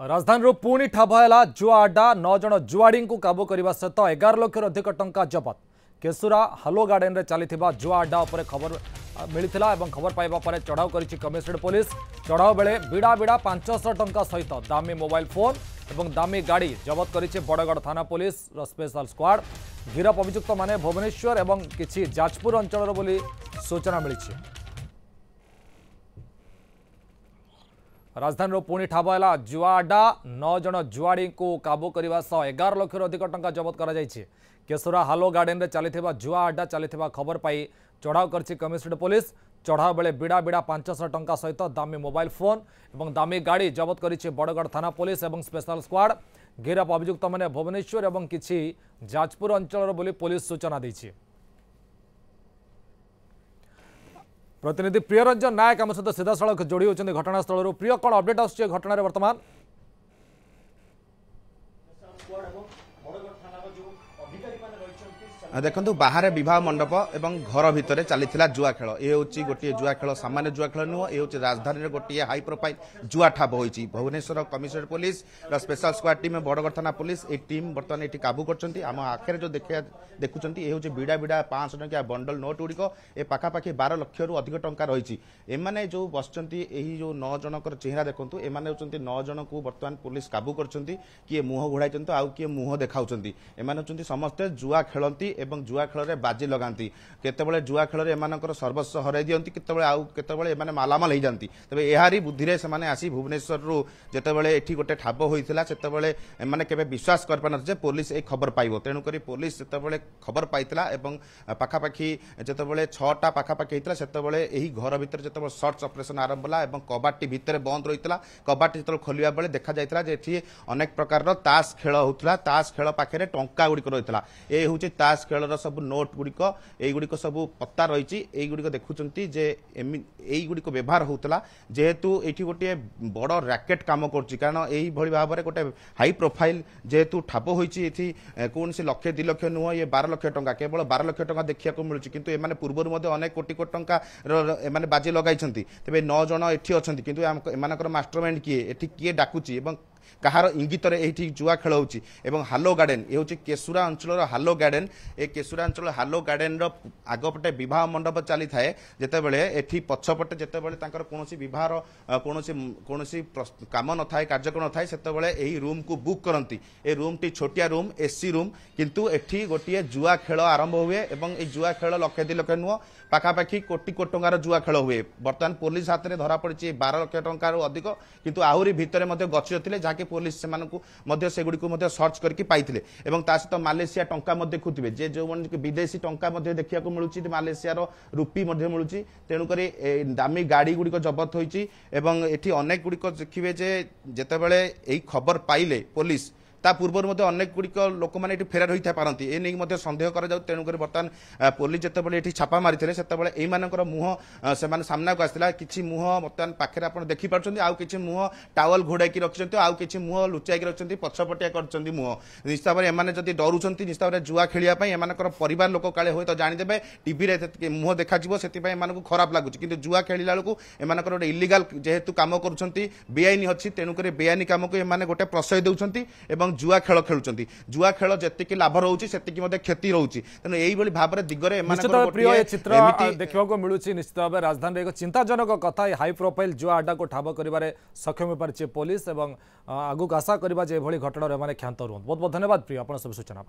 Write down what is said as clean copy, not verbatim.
राजधानी पुणी ठाब है जुआ अड्डा 9 जन जुआड़ी को काबू करने सहित 11 लाख अधिक टंका जबत। केशुरा हालो गार्डन में चली जुआ अड्डा उपर खबर मिलता खबर पाइबा पर चढ़ाऊ कर कमिशनरेट पुलिस। चढ़ाऊ बेले बिड़ा बिड़ा 500 टंका सहित दामी मोबाइल फोन और दामी गाड़ी जबत कर बड़गड़ थाना पुलिस स्पेशल स्क्वाड। गिरफ अभियुक्त माने भुवनेश्वर और किसी जाजपुर अंचल बोली सूचना मिली। राजधानी पुणी ठाब है जुआ अड्डा 9 जन जुआड़ी को काबू करने 11 लाख अधिक टंका जबत कर। केशुरा हालो गार्डन में चली जुआ अड्डा चली खबर पाई चढ़ाऊ कर कमिशनरेट पुलिस। चढ़ाऊ बेले बिड़ा बिड़ा 500 टंका सहित दामी मोबाइल फोन और दामी गाड़ी जबत कर बड़गड़ थाना पुलिस और स्पेशल स्क्वाड। गिरफ अभियुक्त माने भुवनेश्वर और किसी जाजपुर अंचल बोली पुलिस सूचना दी। प्रतिनिधि प्रियरंजन नायक आम सहित सीधा सड़क जोड़ी होती घटनास्थल। प्रिय कौन अपडेट आस घटना बर्तमान? देखो बाहर बह मंडप और घर भितर चली जुआ खेल। ये हूँ गोटे जुआ खेल, सामान्य जुआ खेल नुह। ये हूँ राजधानी गोटे हाई प्रोफाइल जुआ ठाब होती। Bhubaneswar commissionerate police special squad team Badagada थाना पुलिस ये टीम बर्तमान ये काबू कर आखिर जो देखुं ये हूँ बिड़ा बिड़ा 500 टंकिया बंडल नोट गुड़िक ए पाखापाखि 12 लाख रु अधिक टंका रही। एमाने जो बसचंती यही जो 9 जनकर चेहरा देखूँ एमाने होचंती 9 जन को बर्तमान पुलिस काबू करछंती। किए मुह घोड़ाई आउ किए मुह देखाउछंती। एमाने होचंती समस्ते जुआ खेलती एवं जुआ खेल में बाजी लगाती। केतबेले जुआ खेल में एमानकर सर्वस्व हराई दियंती, केतबेले आउ केतबेले एमाने मालामाल हो जाती। तबे एहारी बुद्धि से माने आसी भुवनेश्वर रु जेतेबेले एठी गोटे ठाब होइथिला सेतेबेले एमाने केबे विश्वास कर पानत जे पुलिस ए खबर पाइबो। तेणु करी पुलिस जेतेबेले खबर पाइथिला एवं पाखापाखि जेतेबेले 6टा पाखापाखि होइथिला सेतेबेले एही घर भितर जेतेबेले सर्च ऑपरेशन आरंभ होला एवं कबाटी भितर बंद रहितला। कबाटी जेतेबेले खोलिया बेले देखा जाइथिला जे एठी अनेक प्रकार रो ताश खेल होउथिला। ताश खेल पाखरे टंका गुडी रहितला। ए होउची ताश खेल सब नोट गुड़िक युड़िक सब पत्ता रही। युड़िक देखुंत युड़िक व्यवहार होता जेहेतु ये गोटे बड़ रैकेट कम कर कारण यही भाव में गोटे हाई प्रोफाइल जेहेतु ठाब होती कौन से लक्षे 2 लाख नुह ये 12 लाख टंका केवल 12 लाख टंका देखा मिलूँ किंतु एमाने पूर्वर अनेक कोटी कोटी टंका एमाने बाजी लगाई। तेज 9 जन एठी अच्छा किंतु एमानकर मास्टरमाइंड किए एठी किए डाकुची कहार इंगित ये जुआ खेल होची। हालो गार्डन ये हूँ केशुरा अंचल हालो गार्डन। ए केशुरा अंचल हालो गार्डन आगपटे विवाह मंडप चली थाए जितेबले एठी पछपटे जितेबले तांकर कोनोसी विवाहर कोनोसी काम न थाए कार्यक्रम न थाए सेतेबले एही रूम को बुक करंती। ए रूम टी छोटिया रूम एसी रूम किंतु एठी गोटिए जुआ खेल आरंभ हुए एवं ए जुआ खेल लक्षे 2 लाख नुह पाखापाखि कोटी कोटी टंकार जुआ खेल हुए। बर्तमान पुलिस हाथ में धरा पड़ी 12 लाख टंकार अधिक किंतु आहरी भितर गच्छी थे जहाँकि पुलिस से गुड़ी सर्च करके पाइथिले एवं ता सहित मालेशिया टंका देखुवे जे जो विदेशी टंका देखा मिलूँ मालेशिया रुपी मिलूँ। तेणुक दामी गाड़ी गुड़िक जबत होती अनेक गुड़िक देखिए जेतेबेले यही खबर पाइले पुलिस ता पूर्व अनेक गुड़िक लोक मैंने फेरार होता पारती ए नहीं सन्देह कर। तेणुक बर्तमान पुलिस जितेबाला ये छापा मारी थे मुह से सामना को आसाला कि मुह बर्तमान पाखे आप देखिपुं आउ कि मुह टावल घोड़ाई रखिंट आउ कि मुह लुचाई रखिंट पछपटिया कर मुह निश्चित भाव एम जब डरुंच निश्चित भाव जुआ खेलने एम परिवार लोक काले हूँ तो जानीदे टीवी मुह देखा से खराब लगुच कि जुआ खेला बेलू एम गोटे इलिगाल जेहेतु कम कर बेआईन अच्छी तेणुक बेआईन कम को एम गोटे प्रश्रय देउछंती जुआ खेल खेलुंट। जुआ खेल जी लाभ रोचे से क्षति रोचे। तेणु यही भाव में दिगरे प्रिय चित्र देखा मिलूँ। निश्चित भाव राजधानी एक चिंताजनक कथा हाई प्रोफाइल जुआ अड्डा को ठाब कर सक्षम हो पारी पुलिस और आगुक आशा करवा घटना क्षांत रुहत। बहुत बहुत धन्यवाद प्रिय आप सब सूचना।